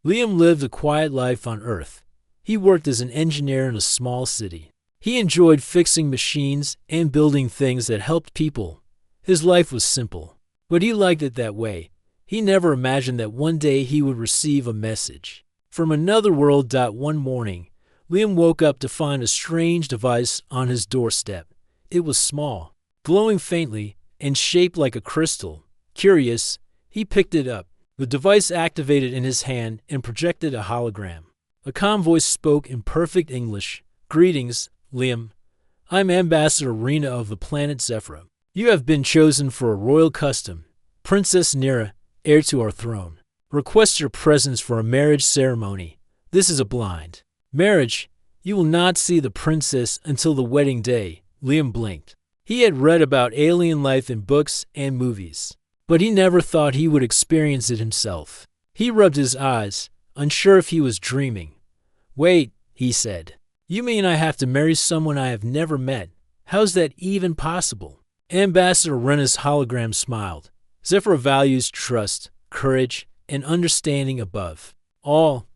Liam lived a quiet life on Earth. He worked as an engineer in a small city. He enjoyed fixing machines and building things that helped people. His life was simple, but he liked it that way. He never imagined that one day he would receive a message from another world. One morning, Liam woke up to find a strange device on his doorstep. It was small, glowing faintly, and shaped like a crystal. Curious, he picked it up. The device activated in his hand and projected a hologram. A calm voice spoke in perfect English. "Greetings, Liam. I'm Ambassador Rena of the planet Zephyr. You have been chosen for a royal custom. Princess Nira, heir to our throne, requests your presence for a marriage ceremony. This is a blind marriage. You will not see the princess until the wedding day." Liam blinked. He had read about alien life in books and movies, but he never thought he would experience it himself. He rubbed his eyes, unsure if he was dreaming. "Wait," he said. "You mean I have to marry someone I have never met? How's that even possible?" Ambassador Rena's hologram smiled. "Zephyr values trust, courage, and understanding above all.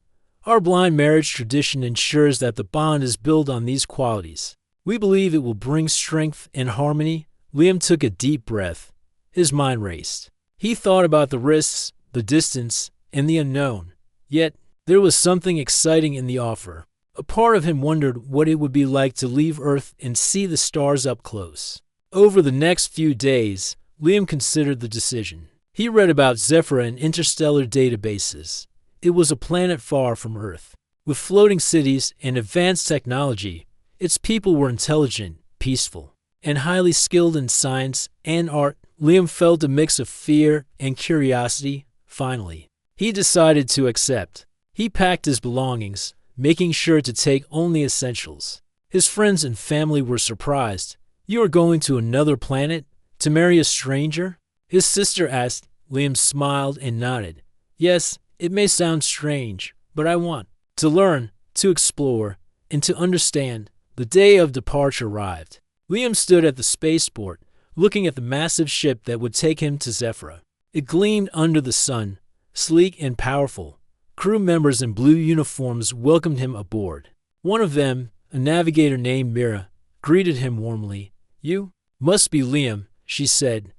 Our blind marriage tradition ensures that the bond is built on these qualities. We believe it will bring strength and harmony." Liam took a deep breath. His mind raced. He thought about the risks, the distance, and the unknown. Yet, there was something exciting in the offer. A part of him wondered what it would be like to leave Earth and see the stars up close. Over the next few days, Liam considered the decision. He read about Zephyr in interstellar databases. It was a planet far from Earth. With floating cities and advanced technology, its people were intelligent, peaceful, and highly skilled in science and art. Liam felt a mix of fear and curiosity. Finally, he decided to accept. He packed his belongings, making sure to take only essentials. His friends and family were surprised. "You are going to another planet? To marry a stranger?" his sister asked. Liam smiled and nodded. "Yes, it may sound strange, but I want to learn, to explore, and to understand." The day of departure arrived. Liam stood at the spaceport, looking at the massive ship that would take him to Zephyr. It gleamed under the sun, sleek and powerful. Crew members in blue uniforms welcomed him aboard. One of them, a navigator named Mira, greeted him warmly. "You must be Liam," she said.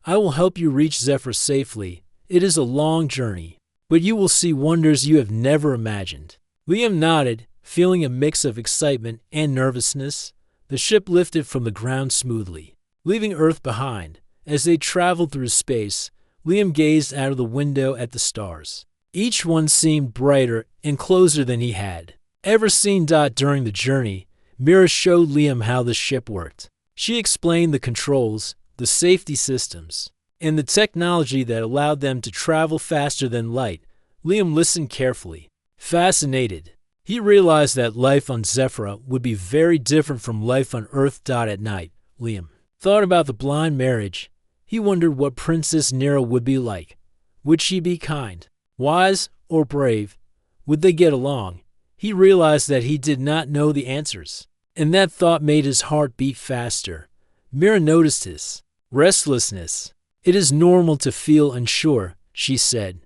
"I will help you reach Zephyr safely. It is a long journey, but you will see wonders you have never imagined." Liam nodded, feeling a mix of excitement and nervousness. The ship lifted from the ground smoothly, leaving Earth behind. As they traveled through space, Liam gazed out of the window at the stars. Each one seemed brighter and closer than he had ever seen. During the journey, Mira showed Liam how the ship worked. She explained the controls, the safety systems, and the technology that allowed them to travel faster than light. Liam listened carefully, fascinated. He realized that life on Zephyr would be very different from life on Earth. At night, Liam thought about the blind marriage. He wondered what Princess Nira would be like. Would she be kind, wise, or brave? Would they get along? He realized that he did not know the answers, and that thought made his heart beat faster. Mira noticed his restlessness. "It is normal to feel unsure," she said,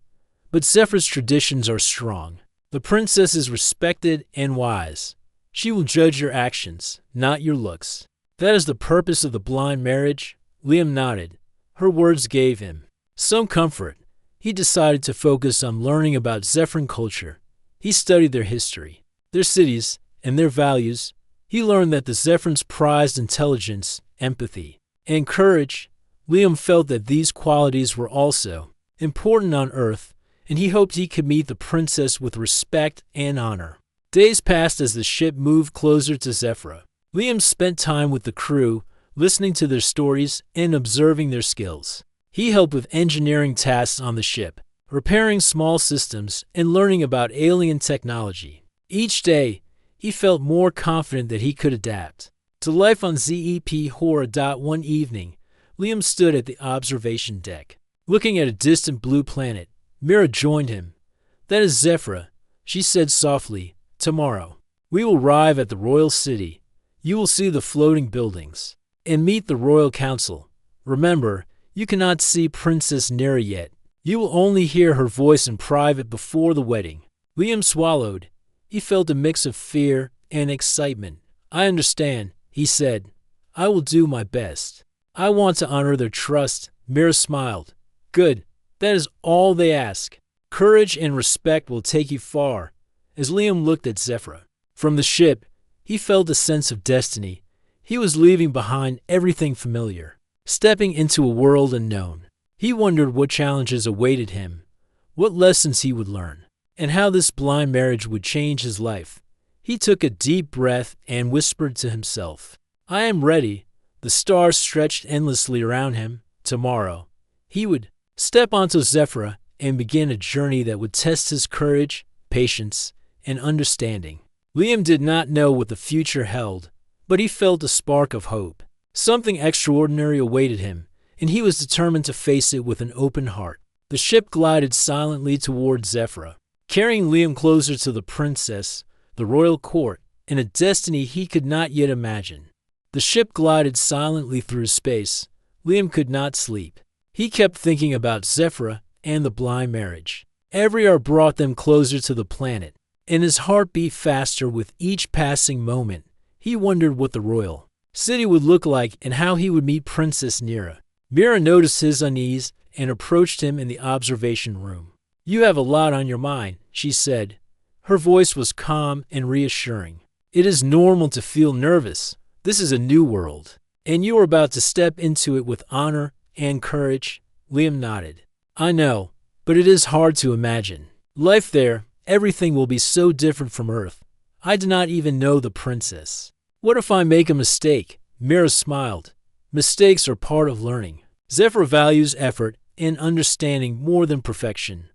"but Zephyr's traditions are strong. The princess is respected and wise. She will judge your actions, not your looks. That is the purpose of the blind marriage." Liam nodded. Her words gave him some comfort. He decided to focus on learning about Zephyr culture. He studied their history, their cities, and their values. He learned that the Zephyrs prized intelligence, empathy, and courage. Liam felt that these qualities were also important on Earth, and he hoped he could meet the princess with respect and honor. Days passed as the ship moved closer to Zephyr. Liam spent time with the crew, listening to their stories and observing their skills. He helped with engineering tasks on the ship, repairing small systems, and learning about alien technology. Each day, he felt more confident that he could adapt to life on Zep Horror. One evening, Liam stood at the observation deck, looking at a distant blue planet. Mira joined him. "That is Zephyr," she said softly. "Tomorrow, we will arrive at the royal city. You will see the floating buildings and meet the royal council. Remember, you cannot see Princess Nira yet. You will only hear her voice in private before the wedding." Liam swallowed. He felt a mix of fear and excitement. I understand, he said. I will do my best. I want to honor their trust. Mira smiled. Good. That is all they ask. Courage and respect will take you far. As Liam looked at Zephyr from the ship, he felt a sense of destiny. He was leaving behind everything familiar, stepping into a world unknown. He wondered what challenges awaited him, what lessons he would learn, and how this blind marriage would change his life. He took a deep breath and whispered to himself, I am ready. The stars stretched endlessly around him. Tomorrow, he would step onto Zephyr and begin a journey that would test his courage, patience, and understanding. Liam did not know what the future held, but he felt a spark of hope. Something extraordinary awaited him, and he was determined to face it with an open heart. The ship glided silently toward Zephyr, carrying Liam closer to the princess, the royal court, and a destiny he could not yet imagine. The ship glided silently through space. Liam could not sleep. He kept thinking about Zephyr and the blind marriage. Every hour brought them closer to the planet, and his heart beat faster with each passing moment. He wondered what the royal city would look like and how he would meet Princess Nira. Mira noticed his unease and approached him in the observation room. You have a lot on your mind, she said. Her voice was calm and reassuring. It is normal to feel nervous. This is a new world, and you are about to step into it with honor and courage. Liam nodded. I know, but it is hard to imagine. Life there, everything will be so different from Earth. I do not even know the princess. What if I make a mistake? Mira smiled. Mistakes are part of learning. Zephyr values effort and understanding more than perfection.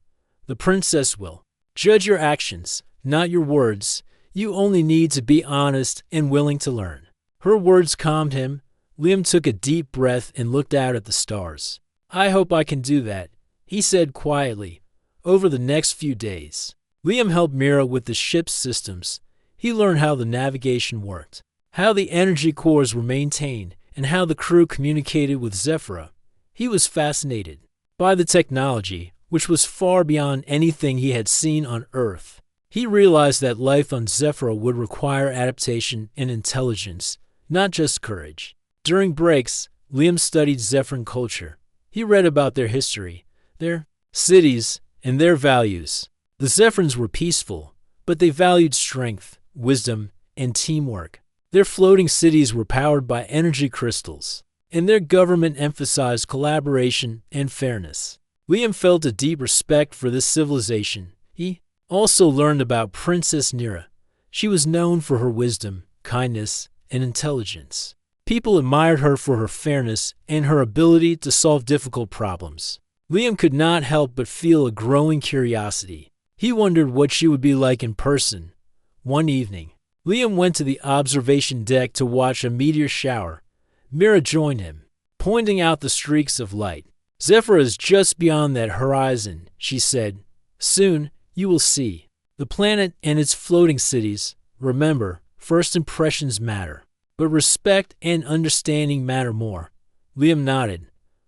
The princess will judge your actions, not your words. You only need to be honest and willing to learn. Her words calmed him. Liam took a deep breath and looked out at the stars. I hope I can do that, he said quietly. Over the next few days, Liam helped Mira with the ship's systems. He learned how the navigation worked, how the energy cores were maintained, and how the crew communicated with Zephyr. He was fascinated by the technology, which was far beyond anything he had seen on Earth. He realized that life on Zephyr would require adaptation and intelligence, not just courage. During breaks, Liam studied Zephyr culture. He read about their history, their cities, and their values. The Zephyrs were peaceful, but they valued strength, wisdom, and teamwork. Their floating cities were powered by energy crystals, and their government emphasized collaboration and fairness. Liam felt a deep respect for this civilization. He also learned about Princess Nira. She was known for her wisdom, kindness, and intelligence. People admired her for her fairness and her ability to solve difficult problems. Liam could not help but feel a growing curiosity. He wondered what she would be like in person. One evening, Liam went to the observation deck to watch a meteor shower. Mira joined him, pointing out the streaks of light. Zephyr is just beyond that horizon, she said. Soon, you will see the planet and its floating cities. Remember, first impressions matter, but respect and understanding matter more. Liam nodded.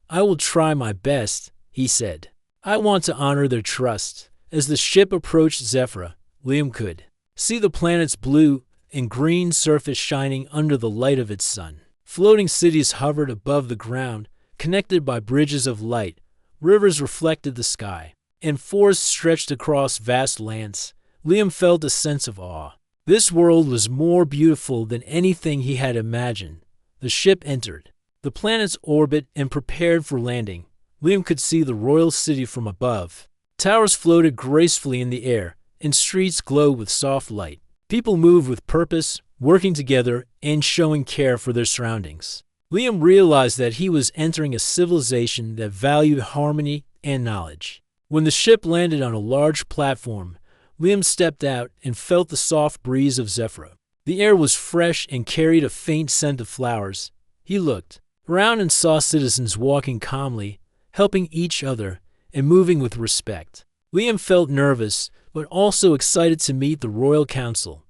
I will try my best, he said. I want to honor their trust. As the ship approached Zephyr, Liam could see the planet's blue and green surface shining under the light of its sun. Floating cities hovered above the ground, connected by bridges of light. Rivers reflected the sky, and forests stretched across vast lands. Liam felt a sense of awe. This world was more beautiful than anything he had imagined. The ship entered the planet's orbit and prepared for landing. Liam could see the royal city from above. Towers floated gracefully in the air, and streets glowed with soft light. People moved with purpose, working together and showing care for their surroundings. Liam realized that he was entering a civilization that valued harmony and knowledge. When the ship landed on a large platform, Liam stepped out and felt the soft breeze of Zephyr. The air was fresh and carried a faint scent of flowers. He looked around and saw citizens walking calmly, helping each other, and moving with respect. Liam felt nervous, but also excited to meet the royal council.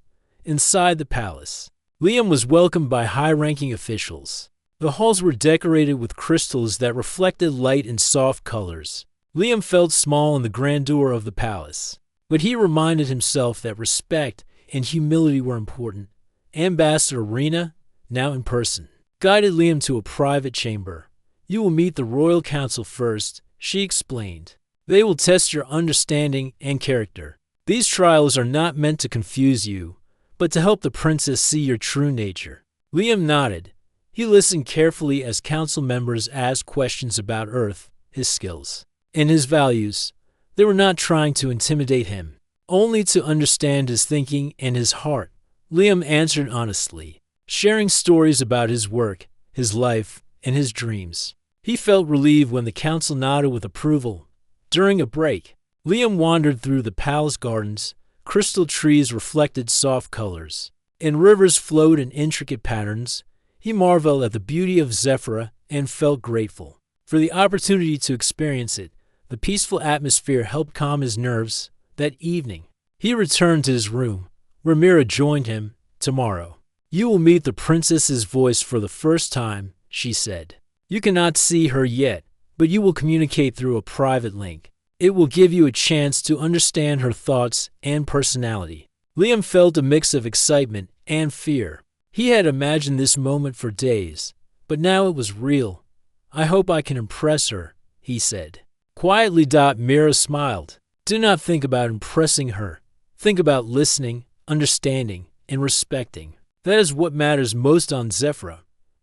Inside the palace, Liam was welcomed by high-ranking officials. The halls were decorated with crystals that reflected light in soft colors. Liam felt small in the grandeur of the palace, But he reminded himself that respect and humility were important. Ambassador Rena, now in person, guided Liam to a private chamber. "You will meet the royal council first," she explained. "They will test your understanding and character. These trials are not meant to confuse you, but to help the princess see your true nature." Liam nodded. He listened carefully as council members asked questions about Earth, his skills, and his values. They were not trying to intimidate him, only to understand his thinking and his heart. Liam answered honestly, sharing stories about his work, his life, and his dreams. He felt relieved when the council nodded with approval. During a break, Liam wandered through the palace gardens. Crystal trees reflected soft colors, and rivers flowed in intricate patterns. He marveled at the beauty of Zephyra and felt grateful for the opportunity to experience it. The peaceful atmosphere helped calm his nerves. That evening, he returned to his room, where Mira joined him. "Tomorrow, you will meet the princess's voice for the first time," she said. "You cannot see her yet, but you will communicate through a private link. It will give you a chance to understand her thoughts and personality." Liam felt a mix of excitement and fear. He had imagined this moment for days, but now it was real. "I hope I can impress her," he said. Quietly, Mira smiled. "Do not think about impressing her. Think about listening, understanding, and respecting. That is what matters most on Zephyra."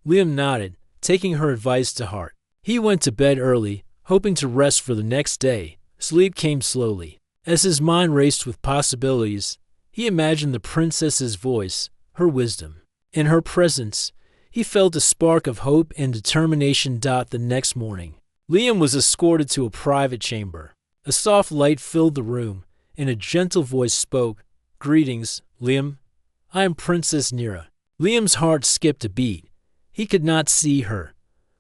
Liam nodded, taking her advice to heart. He went to bed early, hoping to rest for the next day. Sleep came slowly. As his mind raced with possibilities, he imagined the princess's voice, her wisdom. In her presence, he felt a spark of hope and determination. The next morning, Liam was escorted to a private chamber. A soft light filled the room, and a gentle voice spoke. "Greetings, Liam. I am Princess Nira." Liam's heart skipped a beat. He could not see her,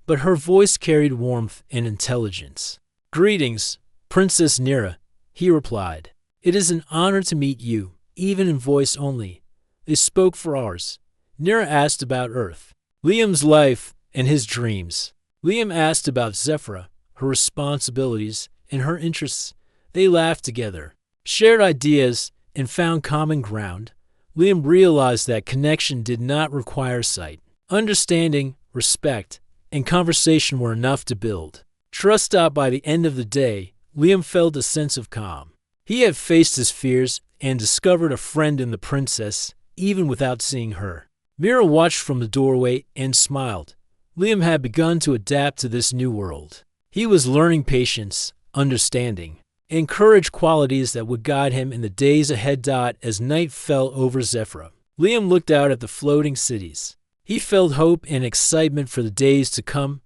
but her voice carried warmth and intelligence. "Greetings, Princess Nira," he replied. "It is an honor to meet you, even in voice only." They spoke for hours. Nira asked about Earth, Liam's life, and his dreams. Liam asked about Zephyra, her responsibilities, and her interests. They laughed together, shared ideas, and found common ground. Liam realized that connection did not require sight. Understanding, respect, and conversation were enough to build trust. By the end of the day, Liam felt a sense of calm. He had faced his fears and discovered a friend in the princess, even without seeing her. Mira watched from the doorway and smiled. Liam had begun to adapt to this new world. He was learning patience, understanding, and courage, qualities that would guide him in the days ahead. As night fell over Zephyra, Liam looked out at the floating cities. He felt hope and excitement for the days to come.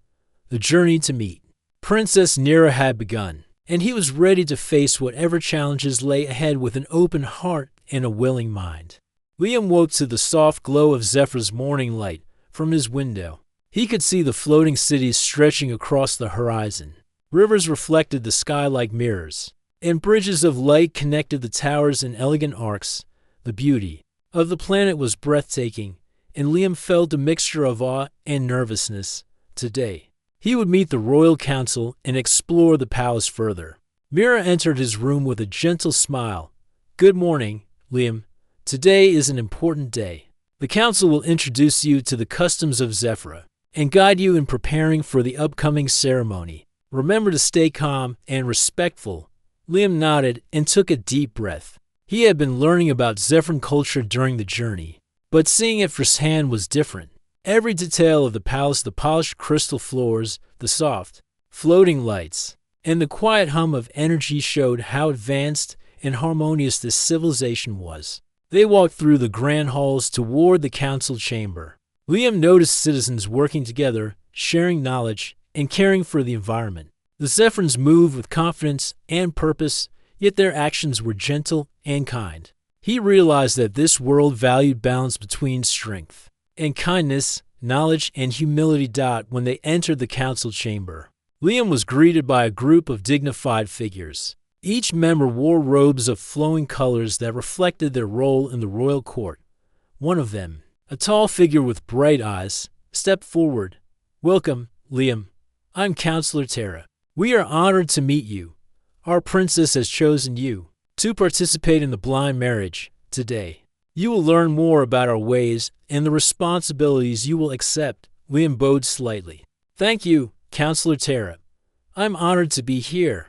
The journey to meet Princess Nira had begun, and he was ready to face whatever challenges lay ahead with an open heart and a willing mind. Liam woke to the soft glow of Zephyra's morning light from his window. He could see the floating cities stretching across the horizon. Rivers reflected the sky like mirrors, and bridges of light connected the towers in elegant arcs. The beauty of the planet was breathtaking, and Liam felt a mixture of awe and nervousness. Today, he would meet the royal council and explore the palace further. Mira entered his room with a gentle smile. "Good morning, Liam. Today is an important day. The council will introduce you to the customs of Zephyra and guide you in preparing for the upcoming ceremony. Remember to stay calm and respectful." Liam nodded and took a deep breath. He had been learning about Zephyran culture during the journey, but seeing it firsthand was different. Every detail of the palace, the polished crystal floors, the soft, floating lights, and the quiet hum of energy showed how advanced and harmonious this civilization was. They walked through the grand halls toward the council chamber. Liam noticed citizens working together, sharing knowledge, and caring for the environment. The Zephyrans moved with confidence and purpose, yet their actions were gentle and kind. He realized that this world valued balance between strength and kindness, knowledge, and humility. When they entered the council chamber, Liam was greeted by a group of dignified figures. Each member wore robes of flowing colors that reflected their role in the royal court. One of them, a tall figure with bright eyes, stepped forward. "Welcome, Liam. I'm Counselor Terra. We are honored to meet you. Our princess has chosen you." to participate in the blind marriage today. You will learn more about our ways and the responsibilities you will accept. Liam bowed slightly. Thank you, Counselor Tara. I'm honored to be here.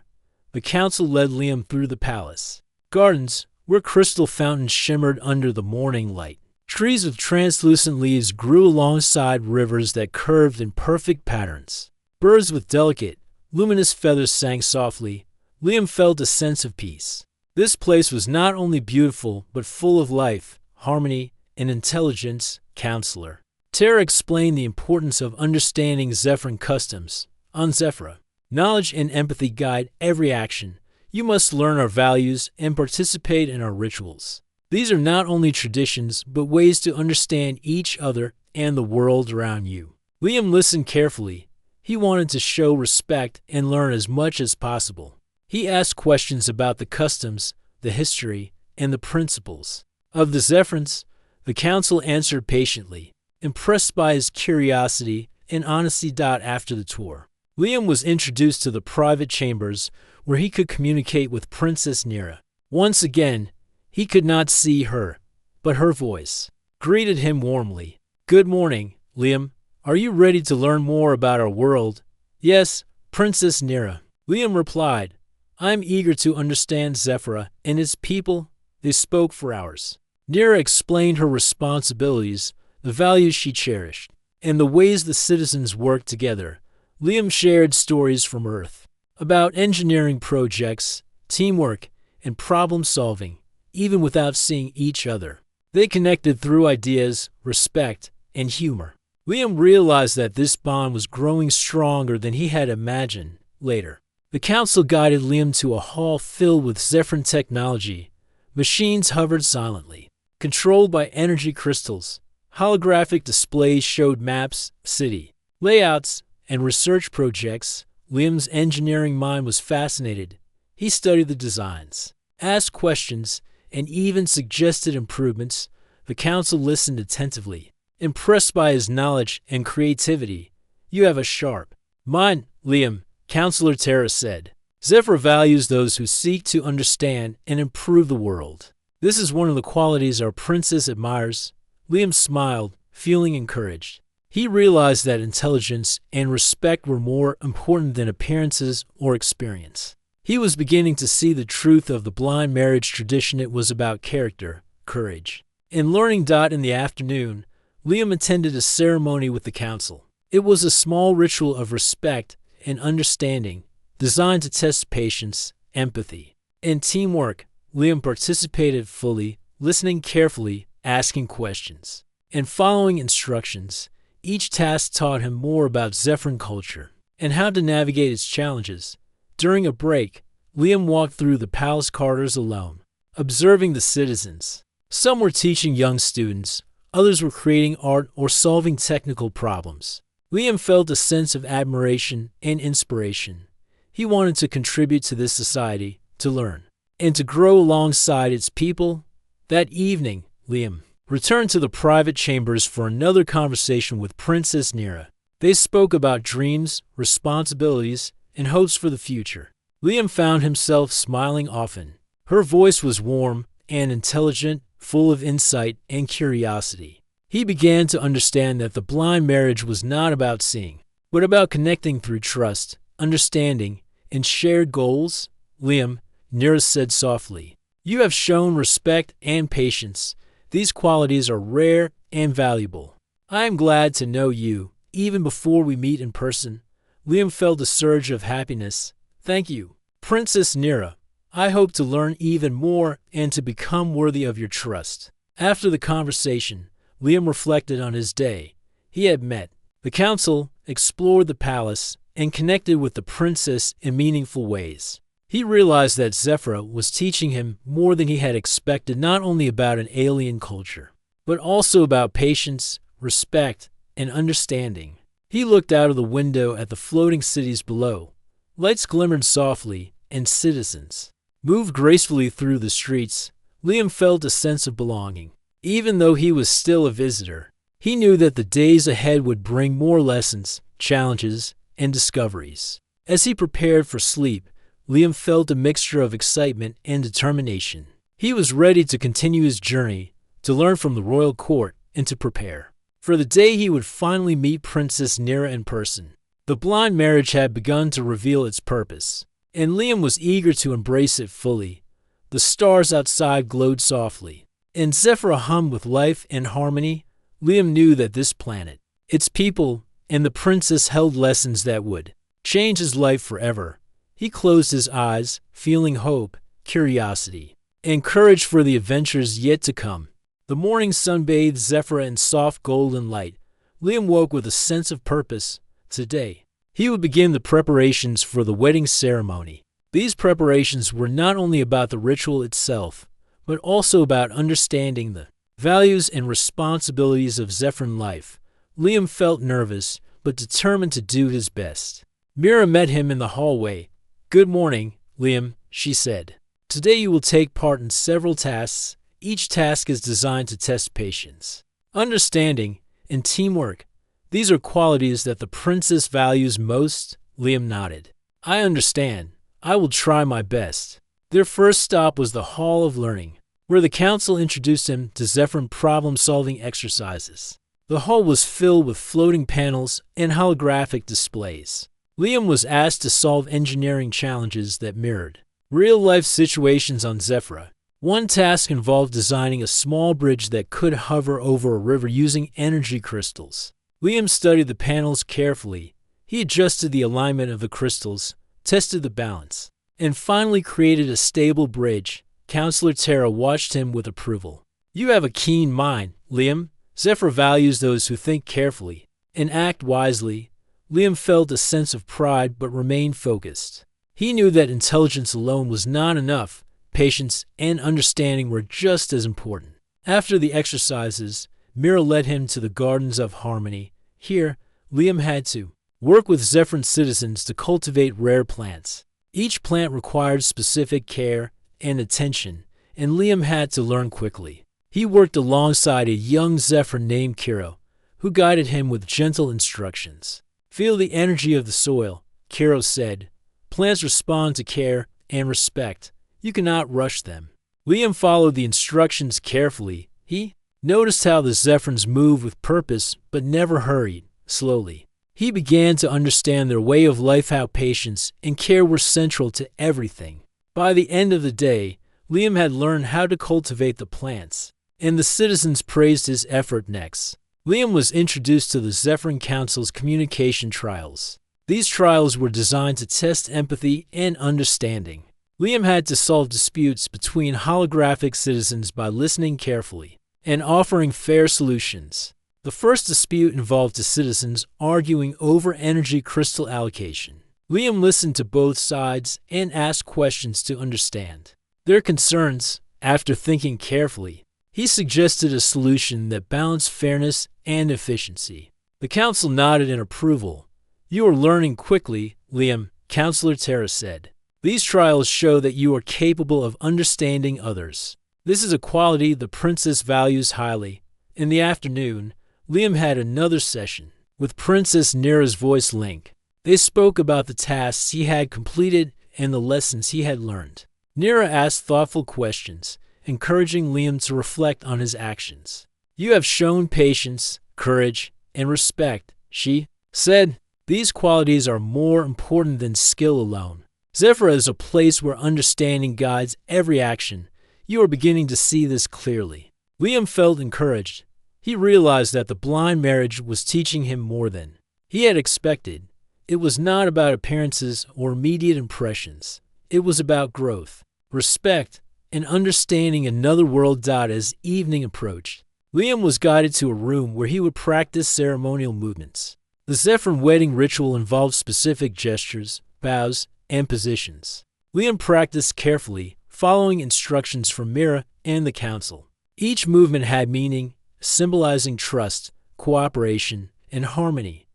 The council led Liam through the palace gardens, where crystal fountains shimmered under the morning light. Trees with translucent leaves grew alongside rivers that curved in perfect patterns. Birds with delicate, luminous feathers sang softly. Liam felt a sense of peace. This place was not only beautiful, but full of life, harmony, and intelligence. Counselor Tara explained the importance of understanding Zephyran customs. On Zephyra, knowledge and empathy guide every action. You must learn our values and participate in our rituals. These are not only traditions, but ways to understand each other and the world around you. Liam listened carefully. He wanted to show respect and learn as much as possible. He asked questions about the customs, the history, and the principles of the Zephyrans. The council answered patiently, impressed by his curiosity and honesty. After the tour, Liam was introduced to the private chambers where he could communicate with Princess Nira. Once again, he could not see her, but her voice greeted him warmly. Good morning, Liam. Are you ready to learn more about our world? Yes, Princess Nira. Liam replied, I'm eager to understand Zephyra and its people. They spoke for hours. Nira explained her responsibilities, the values she cherished, and the ways the citizens worked together. Liam shared stories from Earth about engineering projects, teamwork, and problem-solving, even without seeing each other. They connected through ideas, respect, and humor. Liam realized that this bond was growing stronger than he had imagined. Later, the council guided Liam to a hall filled with Zephyran technology. Machines hovered silently, controlled by energy crystals. Holographic displays showed maps, city layouts, and research projects. Liam's engineering mind was fascinated. He studied the designs, asked questions, and even suggested improvements. The council listened attentively, impressed by his knowledge and creativity. You have a sharp mind, Liam, Counselor Tara said. Zephyr values those who seek to understand and improve the world. This is one of the qualities our princess admires. Liam smiled, feeling encouraged. He realized that intelligence and respect were more important than appearances or experience. He was beginning to see the truth of the blind marriage tradition. It was about character, courage, and learning. In the afternoon, Liam attended a ceremony with the council. It was a small ritual of respect and understanding, designed to test patience, empathy, and teamwork. Liam participated fully, listening carefully, asking questions, and following instructions. Each task taught him more about Zephyran culture and how to navigate its challenges. During a break, Liam walked through the palace corridors alone, observing the citizens. Some were teaching young students, others were creating art or solving technical problems. Liam felt a sense of admiration and inspiration. He wanted to contribute to this society, to learn, and to grow alongside its people. That evening, Liam returned to the private chambers for another conversation with Princess Nira. They spoke about dreams, responsibilities, and hopes for the future. Liam found himself smiling often. Her voice was warm and intelligent, full of insight and curiosity. He began to understand that the blind marriage was not about seeing, but about connecting through trust, understanding, and shared goals. Liam, Nira said softly, you have shown respect and patience. These qualities are rare and valuable. I am glad to know you, even before we meet in person. Liam felt a surge of happiness. Thank you, Princess Nira. I hope to learn even more and to become worthy of your trust. After the conversation, Liam reflected on his day. He had met the council, explored the palace, and connected with the princess in meaningful ways. He realized that Zephyra was teaching him more than he had expected, not only about an alien culture, but also about patience, respect, and understanding. He looked out of the window at the floating cities below. Lights glimmered softly, and citizens moved gracefully through the streets. Liam felt a sense of belonging. Even though he was still a visitor, he knew that the days ahead would bring more lessons, challenges, and discoveries. As he prepared for sleep, Liam felt a mixture of excitement and determination. He was ready to continue his journey, to learn from the royal court, and to prepare for the day he would finally meet Princess Nira in person. The blind marriage had begun to reveal its purpose, and Liam was eager to embrace it fully. The stars outside glowed softly, and Zephyr hummed with life and harmony. Liam knew that this planet, its people, and the princess held lessons that would change his life forever. He closed his eyes, feeling hope, curiosity, and courage for the adventures yet to come. The morning sun bathed Zephyr in soft golden light. Liam woke with a sense of purpose. Today, he would begin the preparations for the wedding ceremony. These preparations were not only about the ritual itself, but also about understanding the values and responsibilities of Zephyrin life. Liam felt nervous, but determined to do his best. Mira met him in the hallway. "Good morning, Liam," she said. "Today you will take part in several tasks. Each task is designed to test patience, understanding, and teamwork. These are qualities that the princess values most." Liam nodded. "I understand. I will try my best." Their first stop was the Hall of Learning, where the council introduced him to Zephyrin problem-solving exercises. The hall was filled with floating panels and holographic displays. Liam was asked to solve engineering challenges that mirrored real-life situations on Zephyr. One task involved designing a small bridge that could hover over a river using energy crystals. Liam studied the panels carefully. He adjusted the alignment of the crystals, tested the balance, and finally created a stable bridge. Counselor Tara watched him with approval. "You have a keen mind, Liam. Zephyr values those who think carefully and act wisely." Liam felt a sense of pride but remained focused. He knew that intelligence alone was not enough. Patience and understanding were just as important. After the exercises, Mira led him to the Gardens of Harmony. Here, Liam had to work with Zephyrin citizens to cultivate rare plants. Each plant required specific care and attention, and Liam had to learn quickly. He worked alongside a young Zephyr named Kiro, who guided him with gentle instructions. "Feel the energy of the soil," Kiro said. "Plants respond to care and respect. You cannot rush them." Liam followed the instructions carefully. He noticed how the Zephyrins moved with purpose but never hurried. Slowly, he began to understand their way of life, how patience and care were central to everything. By the end of the day, Liam had learned how to cultivate the plants, and the citizens praised his effort. Next, Liam was introduced to the Zephyrin Council's communication trials. These trials were designed to test empathy and understanding. Liam had to solve disputes between holographic citizens by listening carefully and offering fair solutions. The first dispute involved the citizens arguing over energy crystal allocation. Liam listened to both sides and asked questions to understand their concerns. After thinking carefully, he suggested a solution that balanced fairness and efficiency. The council nodded in approval. "You are learning quickly, Liam," Counselor Tara said. "These trials show that you are capable of understanding others. This is a quality the princess values highly." In the afternoon, Liam had another session with Princess Nira's voice link. They spoke about the tasks he had completed and the lessons he had learned. Nira asked thoughtful questions, encouraging Liam to reflect on his actions. "You have shown patience, courage, and respect," she said. "These qualities are more important than skill alone. Zephyr is a place where understanding guides every action. You are beginning to see this clearly." Liam felt encouraged. He realized that the blind marriage was teaching him more than he had expected. It was not about appearances or immediate impressions. It was about growth, respect, and understanding another world. As evening approached, Liam was guided to a room where he would practice ceremonial movements. The Zephyrin wedding ritual involved specific gestures, bows, and positions. Liam practiced carefully, following instructions from Mira and the council. Each movement had meaning, symbolizing trust, cooperation, and harmony.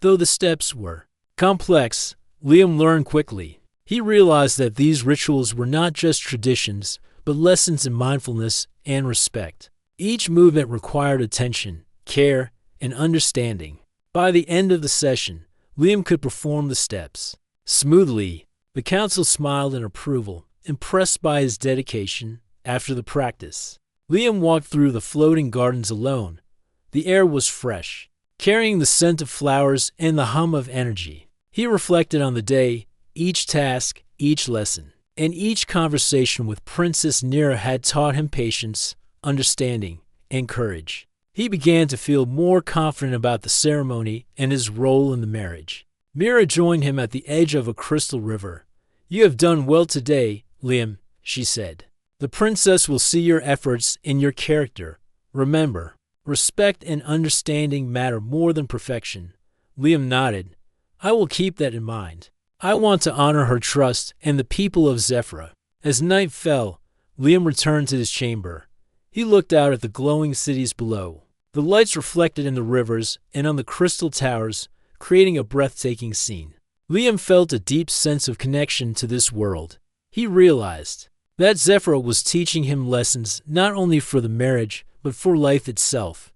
Though the steps were complex, Liam learned quickly. He realized that these rituals were not just traditions, but lessons in mindfulness and respect. Each movement required attention, care, and understanding. By the end of the session, Liam could perform the steps smoothly. The council smiled in approval, impressed by his dedication. After the practice, Liam walked through the floating gardens alone. The air was fresh, carrying the scent of flowers and the hum of energy. He reflected on the day, each task, each lesson, and each conversation with Princess Nira had taught him patience, understanding, and courage. He began to feel more confident about the ceremony and his role in the marriage. Mira joined him at the edge of a crystal river. "You have done well today, Liam," she said. "The princess will see your efforts and your character. Remember, respect and understanding matter more than perfection." Liam nodded. "I will keep that in mind. I want to honor her trust and the people of Zephyra." As night fell, Liam returned to his chamber. He looked out at the glowing cities below. The lights reflected in the rivers and on the crystal towers, creating a breathtaking scene. Liam felt a deep sense of connection to this world. He realized that Zephyra was teaching him lessons not only for the marriage, but for life itself.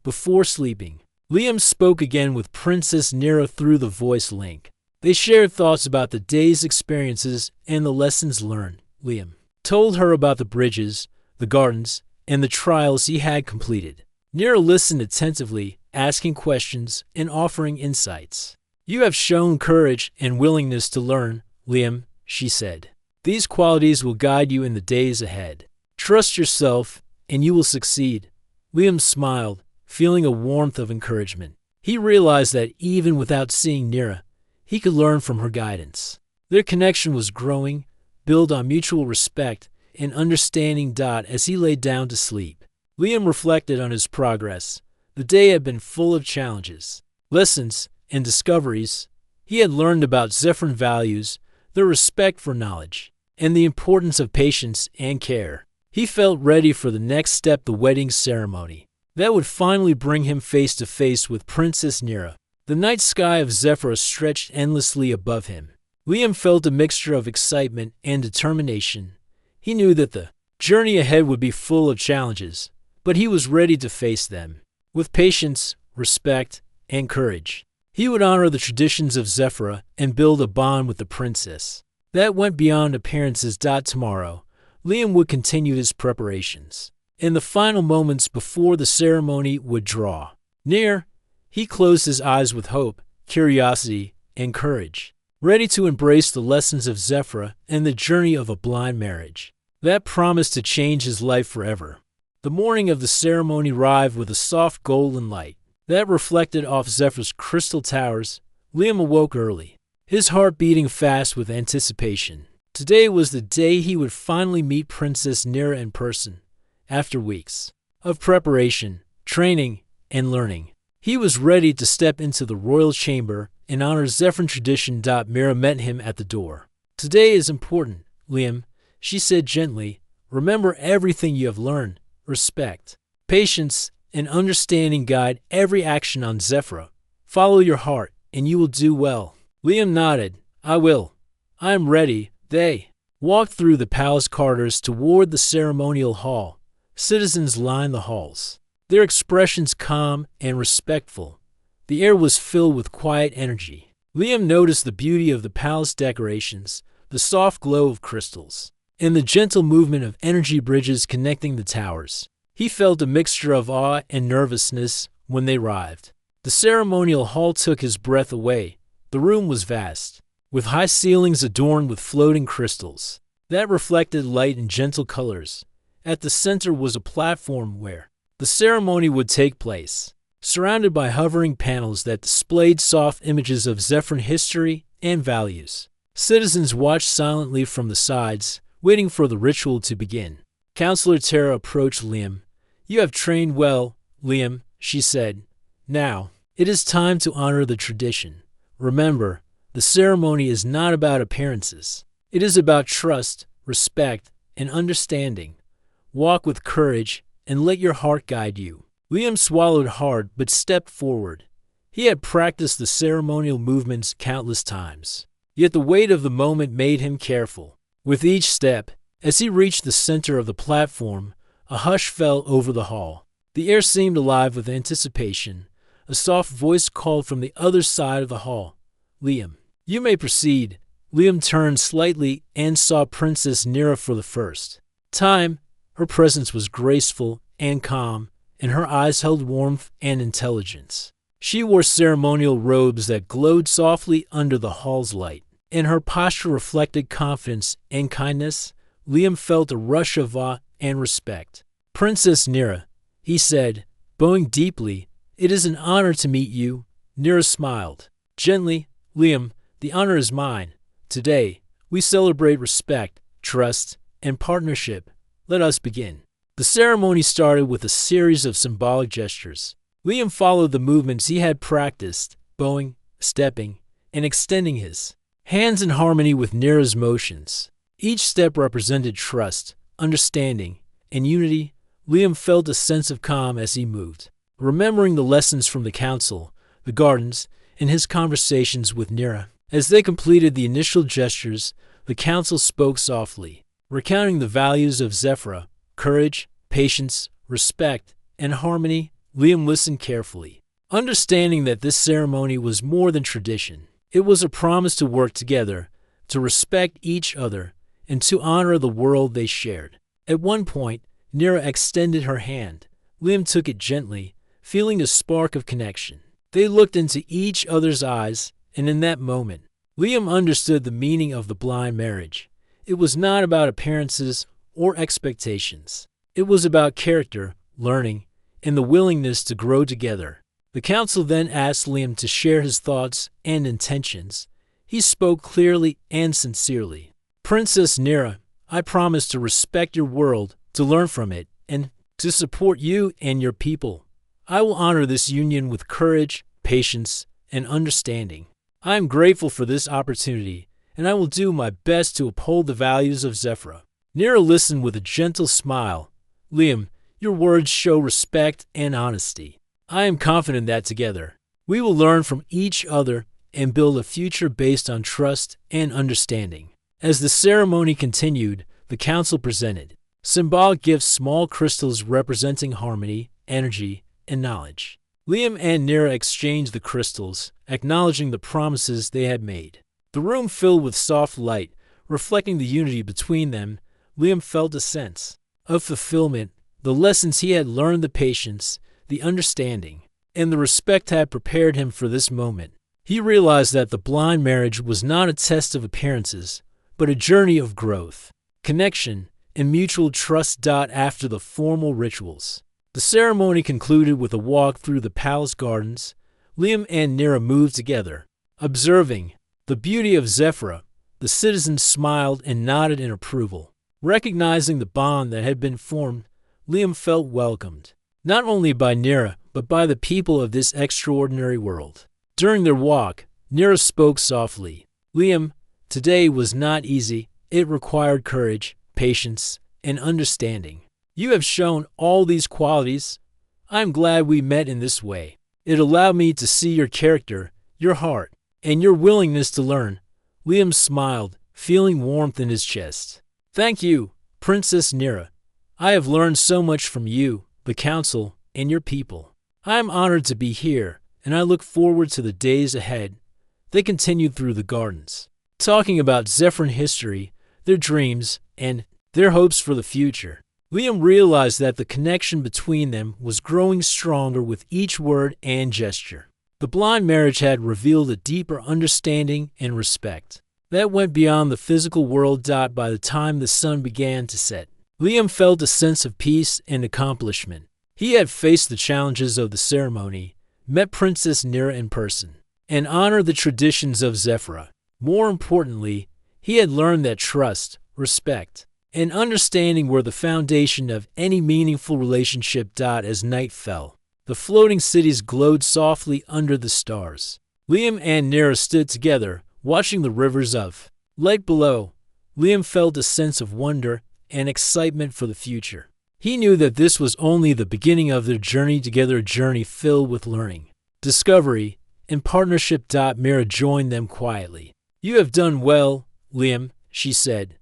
Before sleeping, Liam spoke again with Princess Nira through the voice link. They shared thoughts about the day's experiences and the lessons learned. Liam told her about the bridges, the gardens, and the trials he had completed. Nira listened attentively, asking questions and offering insights. "You have shown courage and willingness to learn, Liam," she said. "These qualities will guide you in the days ahead. Trust yourself, and you will succeed." Liam smiled, feeling a warmth of encouragement. He realized that even without seeing Nira, he could learn from her guidance. Their connection was growing, built on mutual respect and understanding. As he lay down to sleep, Liam reflected on his progress. The day had been full of challenges, lessons, and discoveries. He had learned about Zephyran values, their respect for knowledge, and the importance of patience and care. He felt ready for the next step, the wedding ceremony. That would finally bring him face to face with Princess Nira. The night sky of Zephyra stretched endlessly above him. Liam felt a mixture of excitement and determination. He knew that the journey ahead would be full of challenges, but he was ready to face them with patience, respect, and courage. He would honor the traditions of Zephyra and build a bond with the princess that went beyond appearances. Tomorrow, Liam would continue his preparations. In the final moments before the ceremony would draw near, he closed his eyes with hope, curiosity, and courage, ready to embrace the lessons of Zephyra and the journey of a blind marriage that promised to change his life forever. The morning of the ceremony arrived with a soft golden light that reflected off Zephyr's crystal towers. Liam awoke early, his heart beating fast with anticipation. Today was the day he would finally meet Princess Nira in person. After weeks of preparation, training, and learning, he was ready to step into the royal chamber and honor Zephyran tradition. Mira met him at the door. "Today is important, Liam," she said gently. "Remember everything you have learned. Respect, patience, and understanding guide every action on Zephyra. Follow your heart, and you will do well." Liam nodded. "I will. I am ready." They walked through the palace corridors toward the ceremonial hall. Citizens lined the halls, their expressions calm and respectful. The air was filled with quiet energy. Liam noticed the beauty of the palace decorations, the soft glow of crystals, and the gentle movement of energy bridges connecting the towers. He felt a mixture of awe and nervousness when they arrived. The ceremonial hall took his breath away. The room was vast, with high ceilings adorned with floating crystals that reflected light in gentle colors. At the center was a platform where the ceremony would take place, surrounded by hovering panels that displayed soft images of Zephyran history and values. Citizens watched silently from the sides, waiting for the ritual to begin. Counselor Tara approached Liam. "You have trained well, Liam," she said. "Now, it is time to honor the tradition. Remember, the ceremony is not about appearances. It is about trust, respect, and understanding. Walk with courage and let your heart guide you." Liam swallowed hard but stepped forward. He had practiced the ceremonial movements countless times, yet the weight of the moment made him careful. With each step, as he reached the center of the platform, a hush fell over the hall. The air seemed alive with anticipation. A soft voice called from the other side of the hall. "Liam, you may proceed." Liam turned slightly and saw Princess Nira for the first time. Her presence was graceful and calm, and her eyes held warmth and intelligence. She wore ceremonial robes that glowed softly under the hall's light, and her posture reflected confidence and kindness. Liam felt a rush of awe and respect. "Princess Nira," he said, bowing deeply, "it is an honor to meet you." Nira smiled. Gently, "Liam, the honor is mine. Today, we celebrate respect, trust, and partnership. Let us begin." The ceremony started with a series of symbolic gestures. Liam followed the movements he had practiced, bowing, stepping, and extending his hands in harmony with Nira's motions. Each step represented trust, understanding, and unity. Liam felt a sense of calm as he moved, remembering the lessons from the council, the gardens, and his conversations with Nira. As they completed the initial gestures, the council spoke softly, recounting the values of Zephyra: courage, patience, respect, and harmony. Liam listened carefully, understanding that this ceremony was more than tradition. It was a promise to work together, to respect each other, and to honor the world they shared. At one point, Nira extended her hand. Liam took it gently, feeling a spark of connection. They looked into each other's eyes, and in that moment, Liam understood the meaning of the blind marriage. It was not about appearances or expectations. It was about character, learning, and the willingness to grow together. The council then asked Liam to share his thoughts and intentions. He spoke clearly and sincerely. "Princess Nira, I promise to respect your world, to learn from it, and to support you and your people. I will honor this union with courage, patience, and understanding. I am grateful for this opportunity, and I will do my best to uphold the values of Zephyra." Nira listened with a gentle smile. "Liam, your words show respect and honesty. I am confident that together, we will learn from each other and build a future based on trust and understanding." As the ceremony continued, the council presented symbolic gifts, small crystals representing harmony, energy, and knowledge. Liam and Nira exchanged the crystals, acknowledging the promises they had made. The room filled with soft light, reflecting the unity between them. Liam felt a sense of fulfillment. The lessons he had learned, the patience, the understanding, and the respect had prepared him for this moment. He realized that the blind marriage was not a test of appearances, but a journey of growth, connection, and mutual trust. After the formal rituals, the ceremony concluded with a walk through the palace gardens. Liam and Nira moved together, observing the beauty of Zephyra. The citizens smiled and nodded in approval. Recognizing the bond that had been formed, Liam felt welcomed, not only by Nira, but by the people of this extraordinary world. During their walk, Nira spoke softly. "Liam, today was not easy. It required courage, patience, and understanding. You have shown all these qualities. I am glad we met in this way. It allowed me to see your character, your heart, and your willingness to learn." Liam smiled, feeling warmth in his chest. "Thank you, Princess Nira. I have learned so much from you, the council, and your people. I am honored to be here, and I look forward to the days ahead." They continued through the gardens, talking about Zephyran history, their dreams, and their hopes for the future. Liam realized that the connection between them was growing stronger with each word and gesture. The blind marriage had revealed a deeper understanding and respect that went beyond the physical world. By the time the sun began to set, Liam felt a sense of peace and accomplishment. He had faced the challenges of the ceremony, met Princess Nira in person, and honored the traditions of Zephyra. More importantly, he had learned that trust, respect, and understanding were the foundation of any meaningful relationship. As night fell, the floating cities glowed softly under the stars. Liam and Nira stood together, watching the rivers of light below. Liam felt a sense of wonder and excitement for the future. He knew that this was only the beginning of their journey together, a journey filled with learning, discovery, and partnership. Nira joined them quietly. "You have done well, Liam," she said.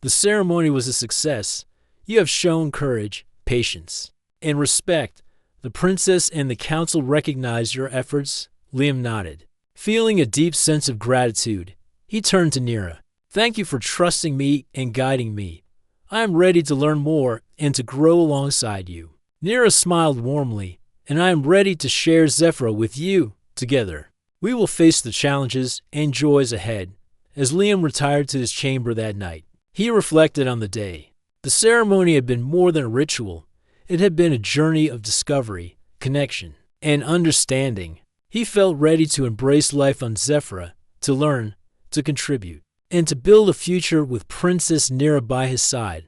"The ceremony was a success. You have shown courage, patience, and respect. The princess and the council recognized your efforts." Liam nodded, feeling a deep sense of gratitude. He turned to Nira. Thank you for trusting me and guiding me. I am ready to learn more and to grow alongside you. Nira smiled warmly, and I am ready to share Zephyra with you together. We will face the challenges and joys ahead. As Liam retired to his chamber that night, he reflected on the day. The ceremony had been more than a ritual. It had been a journey of discovery, connection, and understanding. He felt ready to embrace life on Zephyra, to learn, to contribute, and to build a future with Princess Nira by his side.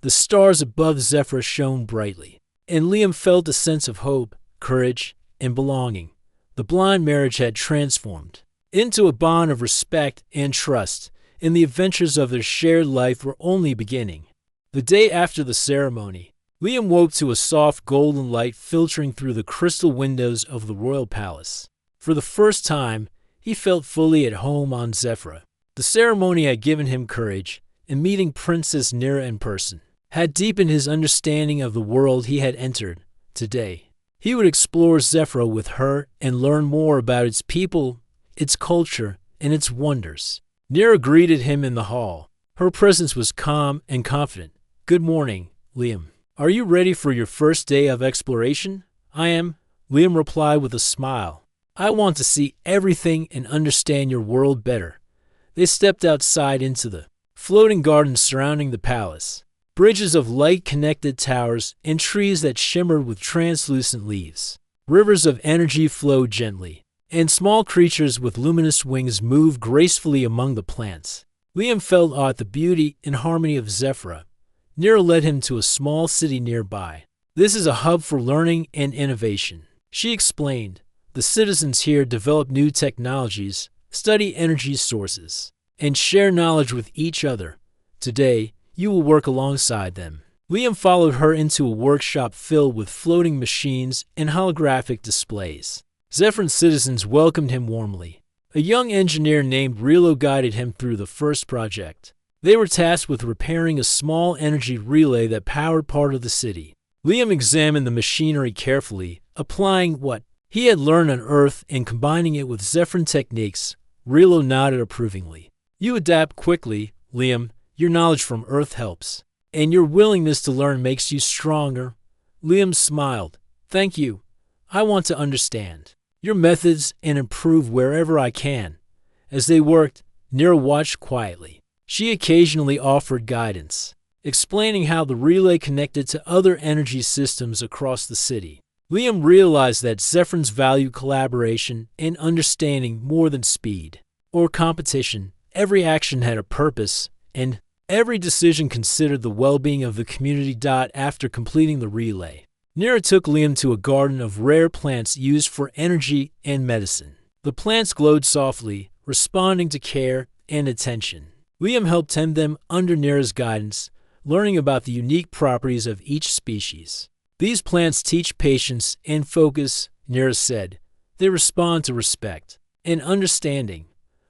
The stars above Zephyra shone brightly, and Liam felt a sense of hope, courage, and belonging. The blind marriage had transformed into a bond of respect and trust, and the adventures of their shared life were only beginning. The day after the ceremony, Liam woke to a soft golden light filtering through the crystal windows of the royal palace. For the first time, he felt fully at home on Zephyra. The ceremony had given him courage, and meeting Princess Nira in person had deepened his understanding of the world he had entered. Today, he would explore Zephyra with her and learn more about its people, its culture, and its wonders. Nira greeted him in the hall. Her presence was calm and confident. Good morning, Liam. Are you ready for your first day of exploration? I am, Liam replied with a smile. I want to see everything and understand your world better. They stepped outside into the floating gardens surrounding the palace. Bridges of light connected towers and trees that shimmered with translucent leaves. Rivers of energy flowed gently, and small creatures with luminous wings moved gracefully among the plants. Liam felt awe at the beauty and harmony of Zephyra. Nira led him to a small city nearby. This is a hub for learning and innovation, she explained. The citizens here develop new technologies, study energy sources, and share knowledge with each other. Today, you will work alongside them. Liam followed her into a workshop filled with floating machines and holographic displays. Zephyr's citizens welcomed him warmly. A young engineer named Rilo guided him through the first project. They were tasked with repairing a small energy relay that powered part of the city. Liam examined the machinery carefully, applying what he had learned on Earth and combining it with Zephyr techniques. Rilo nodded approvingly. You adapt quickly, Liam. Your knowledge from Earth helps, and your willingness to learn makes you stronger. Liam smiled. Thank you. I want to understand your methods and improve wherever I can. As they worked, Nira watched quietly. She occasionally offered guidance, explaining how the relay connected to other energy systems across the city. Liam realized that Zephyr's valued collaboration and understanding more than speed or competition. Every action had a purpose, and every decision considered the well-being of the community. After completing the relay, Nira took Liam to a garden of rare plants used for energy and medicine. The plants glowed softly, responding to care and attention. Liam helped tend them under Nira's guidance, learning about the unique properties of each species. These plants teach patience and focus, Nira said. They respond to respect and understanding.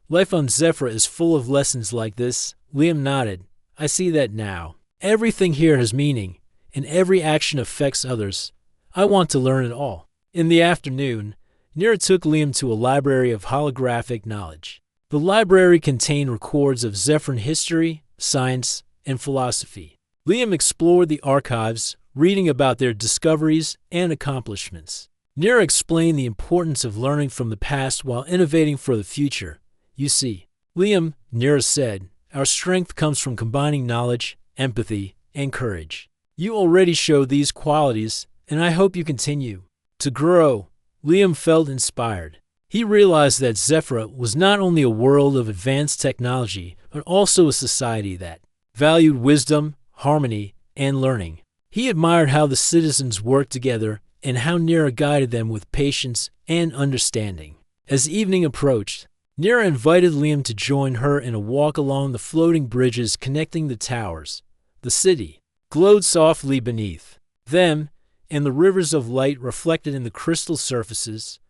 Life on Zephyra is full of lessons like this. Liam nodded. I see that now. Everything here has meaning, and every action affects others. I want to learn it all. In the afternoon, Nira took Liam to a library of holographic knowledge. The library contained records of Zephyr history, science, and philosophy. Liam explored the archives, reading about their discoveries and accomplishments. Nira explained the importance of learning from the past while innovating for the future. You see, Liam, Nira said, our strength comes from combining knowledge, empathy, and courage. You already show these qualities, and I hope you continue to grow. Liam felt inspired. He realized that Zephyra was not only a world of advanced technology, but also a society that valued wisdom, harmony, and learning. He admired how the citizens worked together and how Nira guided them with patience and understanding. As evening approached, Nira invited Liam to join her in a walk along the floating bridges connecting the towers. The city glowed softly beneath them, and the rivers of light reflected in the crystal surfaces.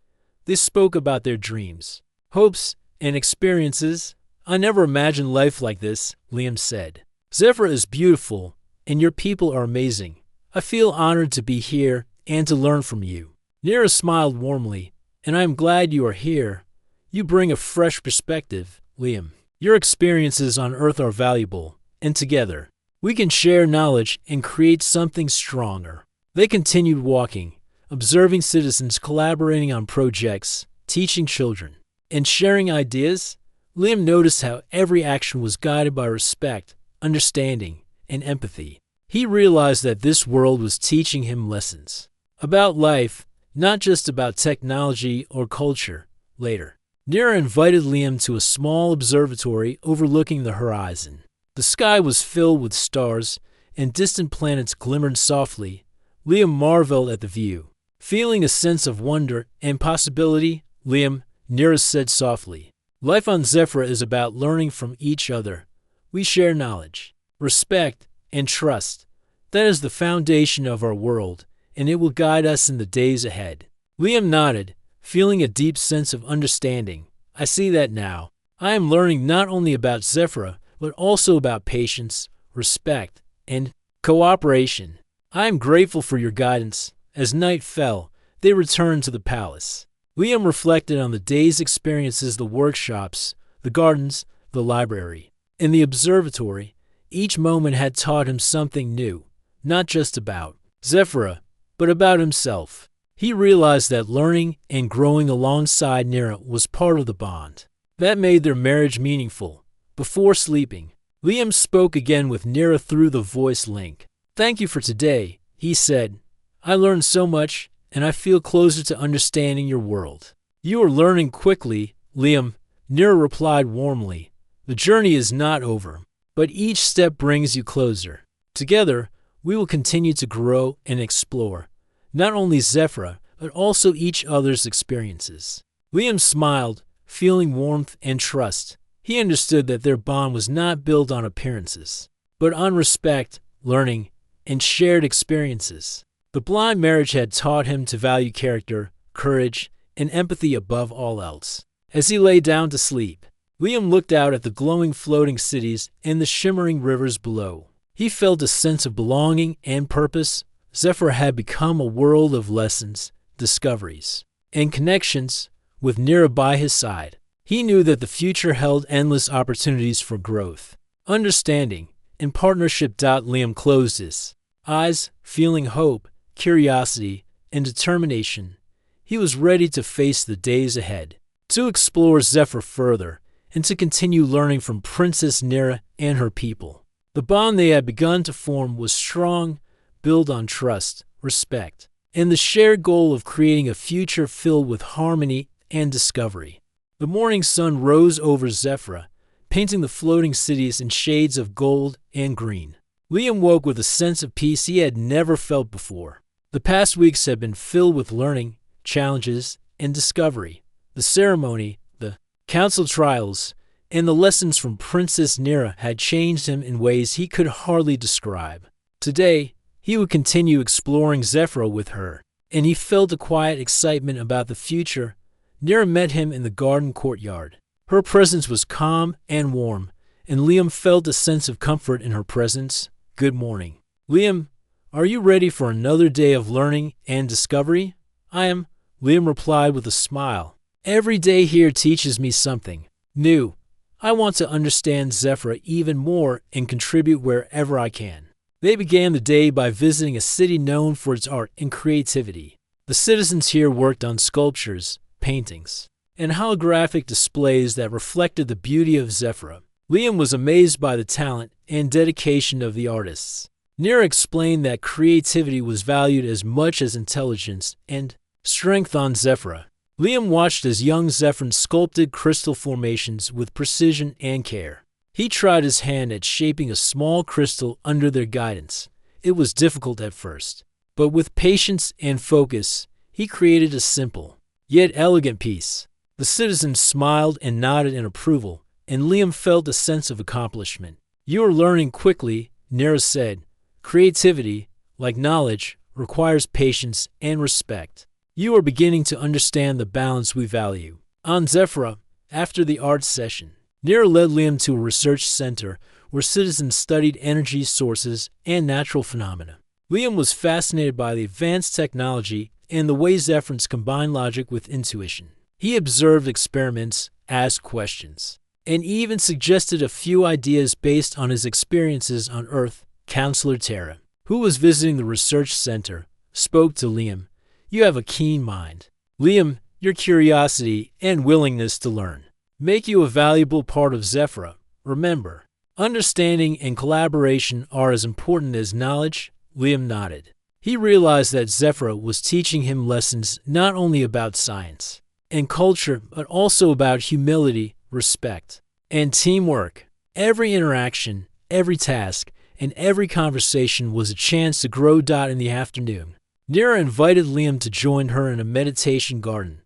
They spoke about their dreams, hopes, and experiences. I never imagined life like this, Liam said. Zephyr is beautiful, and your people are amazing. I feel honored to be here and to learn from you. Nira smiled warmly, and I am glad you are here. You bring a fresh perspective, Liam. Your experiences on Earth are valuable, and together, we can share knowledge and create something stronger." They continued walking, observing citizens collaborating on projects, teaching children, and sharing ideas. Liam noticed how every action was guided by respect, understanding, and empathy. He realized that this world was teaching him lessons about life, not just about technology or culture. Later, Nira invited Liam to a small observatory overlooking the horizon. The sky was filled with stars, and distant planets glimmered softly. Liam marveled at the view. Feeling a sense of wonder and possibility, Nira said softly, "Life on Zephyr is about learning from each other. We share knowledge, respect, and trust. That is the foundation of our world, and it will guide us in the days ahead." Liam nodded, feeling a deep sense of understanding. "I see that now. I am learning not only about Zephyr, but also about patience, respect, and cooperation. I am grateful for your guidance." As night fell, they returned to the palace. Liam reflected on the day's experiences, the workshops, the gardens, the library, and the observatory. Each moment had taught him something new, not just about Zephyr, but about himself. He realized that learning and growing alongside Nira was part of the bond that made their marriage meaningful. Before sleeping, Liam spoke again with Nira through the voice link. "Thank you for today," he said. "I learned so much, and I feel closer to understanding your world." "You are learning quickly, Liam," Nira replied warmly. "The journey is not over, but each step brings you closer. Together, we will continue to grow and explore, not only Zephyr, but also each other's experiences." Liam smiled, feeling warmth and trust. He understood that their bond was not built on appearances, but on respect, learning, and shared experiences. The blind marriage had taught him to value character, courage, and empathy above all else. As he lay down to sleep, Liam looked out at the glowing floating cities and the shimmering rivers below. He felt a sense of belonging and purpose. Zephyr had become a world of lessons, discoveries, and connections. With Nira by his side, he knew that the future held endless opportunities for growth, understanding, and partnership. Liam closed his eyes, feeling hope, curiosity, and determination. He was ready to face the days ahead, to explore Zephyr further, and to continue learning from Princess Nira and her people. The bond they had begun to form was strong, built on trust, respect, and the shared goal of creating a future filled with harmony and discovery. The morning sun rose over Zephyr, painting the floating cities in shades of gold and green. Liam woke with a sense of peace he had never felt before. The past weeks had been filled with learning, challenges, and discovery. The ceremony, the council trials, and the lessons from Princess Nira had changed him in ways he could hardly describe. Today, he would continue exploring Zephyr with her, and he felt a quiet excitement about the future. Nira met him in the garden courtyard. Her presence was calm and warm, and Liam felt a sense of comfort in her presence. "Good morning, Liam. Are you ready for another day of learning and discovery?" "I am," Liam replied with a smile. "Every day here teaches me something new. I want to understand Zephyr even more and contribute wherever I can." They began the day by visiting a city known for its art and creativity. The citizens here worked on sculptures, paintings, and holographic displays that reflected the beauty of Zephyr. Liam was amazed by the talent and dedication of the artists. Nira explained that creativity was valued as much as intelligence and strength on Zephyr. Liam watched as young Zephyr sculpted crystal formations with precision and care. He tried his hand at shaping a small crystal under their guidance. It was difficult at first, but with patience and focus, he created a simple, yet elegant piece. The citizens smiled and nodded in approval, and Liam felt a sense of accomplishment. "You are learning quickly," Nira said. "Creativity, like knowledge, requires patience and respect. You are beginning to understand the balance we value." On Zephyr, after the arts session, Nira led Liam to a research center where citizens studied energy sources and natural phenomena. Liam was fascinated by the advanced technology and the way Zephyrs combine logic with intuition. He observed experiments, asked questions, and even suggested a few ideas based on his experiences on Earth. Counselor Tara, who was visiting the research center, spoke to Liam. You have a keen mind. Liam, your curiosity and willingness to learn make you a valuable part of Zephyr. Remember, understanding and collaboration are as important as knowledge. Liam nodded. He realized that Zephyr was teaching him lessons not only about science and culture, but also about humility, respect, and teamwork. Every interaction, every task, and every conversation was a chance to grow. In the afternoon, Nira invited Liam to join her in a meditation garden.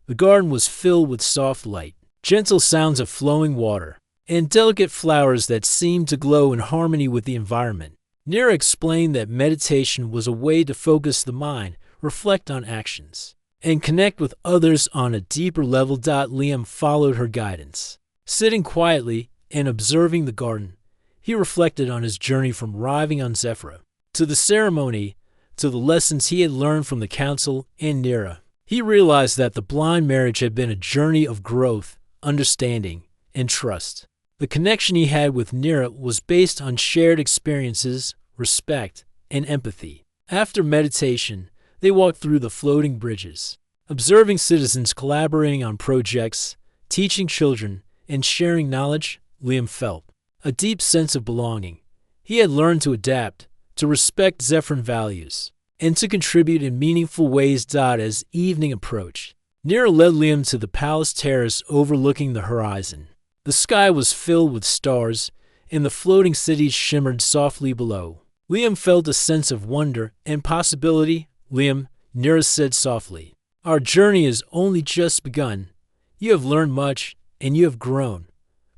The garden was filled with soft light, gentle sounds of flowing water, and delicate flowers that seemed to glow in harmony with the environment. Nira explained that meditation was a way to focus the mind, reflect on actions, and connect with others on a deeper level. Liam followed her guidance. Sitting quietly and observing the garden, he reflected on his journey from arriving on Zephyr to the ceremony to the lessons he had learned from the council and Nira. He realized that the blind marriage had been a journey of growth, understanding, and trust. The connection he had with Nira was based on shared experiences, respect, and empathy. After meditation, they walked through the floating bridges, observing citizens collaborating on projects, teaching children, and sharing knowledge. Liam felt a deep sense of belonging. He had learned to adapt, to respect Zephyrin values, and to contribute in meaningful ways. As evening approached, Nira led Liam to the palace terrace overlooking the horizon. The sky was filled with stars, and the floating cities shimmered softly below. Liam felt a sense of wonder and possibility. Liam, Nira said softly, our journey has only just begun. You have learned much, and you have grown.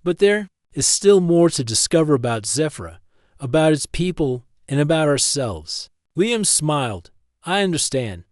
But there is still more to discover about Zephyr, about its people, and about ourselves. Liam smiled. I understand.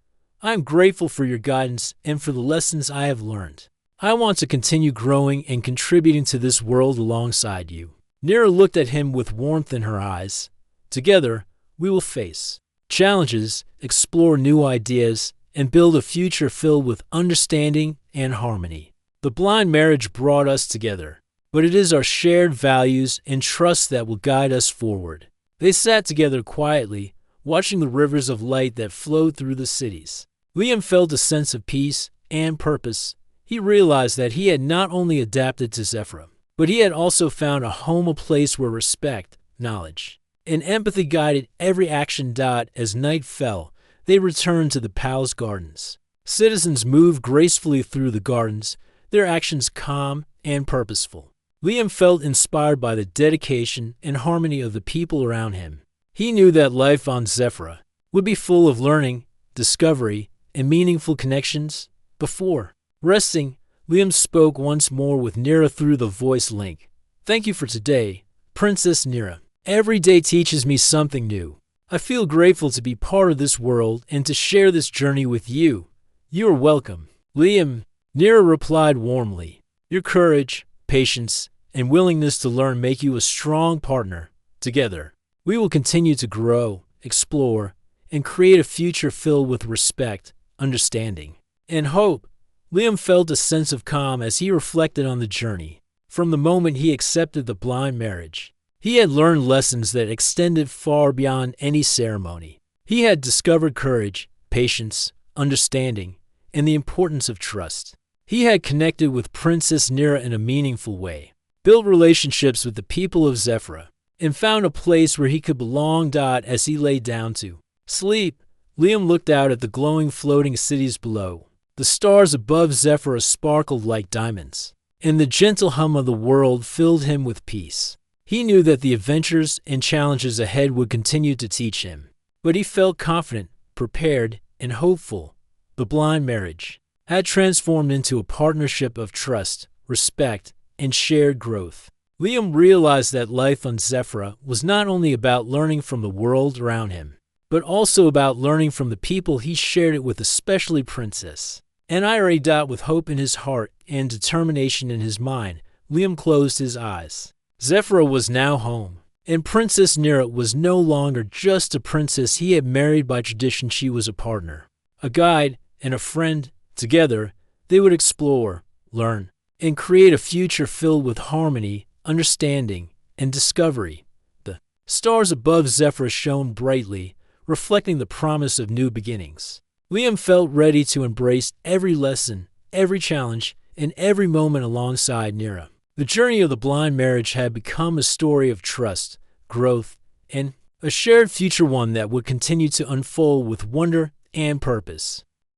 I am grateful for your guidance and for the lessons I have learned. I want to continue growing and contributing to this world alongside you. Nira looked at him with warmth in her eyes. Together, we will face challenges, explore new ideas, and build a future filled with understanding and harmony. The blind marriage brought us together, but it is our shared values and trust that will guide us forward. They sat together quietly, watching the rivers of light that flowed through the cities. Liam felt a sense of peace and purpose. He realized that he had not only adapted to Zephyr, but he had also found a home, a place where respect, knowledge, and empathy guided every action. As night fell, they returned to the palace gardens. Citizens moved gracefully through the gardens, their actions calm and purposeful. Liam felt inspired by the dedication and harmony of the people around him. He knew that life on Zephyr would be full of learning, discovery, and meaningful connections. Before resting, Liam spoke once more with Nira through the voice link. Thank you for today, Princess Nira. Every day teaches me something new. I feel grateful to be part of this world and to share this journey with you. You are welcome. Liam, Nira replied warmly. Your courage, patience, and willingness to learn make you a strong partner. Together, we will continue to grow, explore, and create a future filled with respect, understanding, and hope. Liam felt a sense of calm as he reflected on the journey. From the moment he accepted the blind marriage, he had learned lessons that extended far beyond any ceremony. He had discovered courage, patience, understanding, and the importance of trust. He had connected with Princess Nira in a meaningful way, built relationships with the people of Zephyr, and found a place where he could belong. As he lay down to sleep, Liam looked out at the glowing floating cities below. The stars above Zephyr sparkled like diamonds, and the gentle hum of the world filled him with peace. He knew that the adventures and challenges ahead would continue to teach him, but he felt confident, prepared, and hopeful. The blind marriage had transformed into a partnership of trust, respect, and shared growth. Liam realized that life on Zephyr was not only about learning from the world around him, but also about learning from the people he shared it with, especially Princess Nira. With hope in his heart and determination in his mind, Liam closed his eyes. Zephyr was now home, and Princess Nira was no longer just a princess he had married by tradition. She was a partner, a guide, and a friend. Together, they would explore, learn, and create a future filled with harmony, understanding, and discovery. The stars above Zephyr shone brightly, reflecting the promise of new beginnings. Liam felt ready to embrace every lesson, every challenge, and every moment alongside Nira. The journey of the blind marriage had become a story of trust, growth, and a shared future, one that would continue to unfold with wonder and purpose.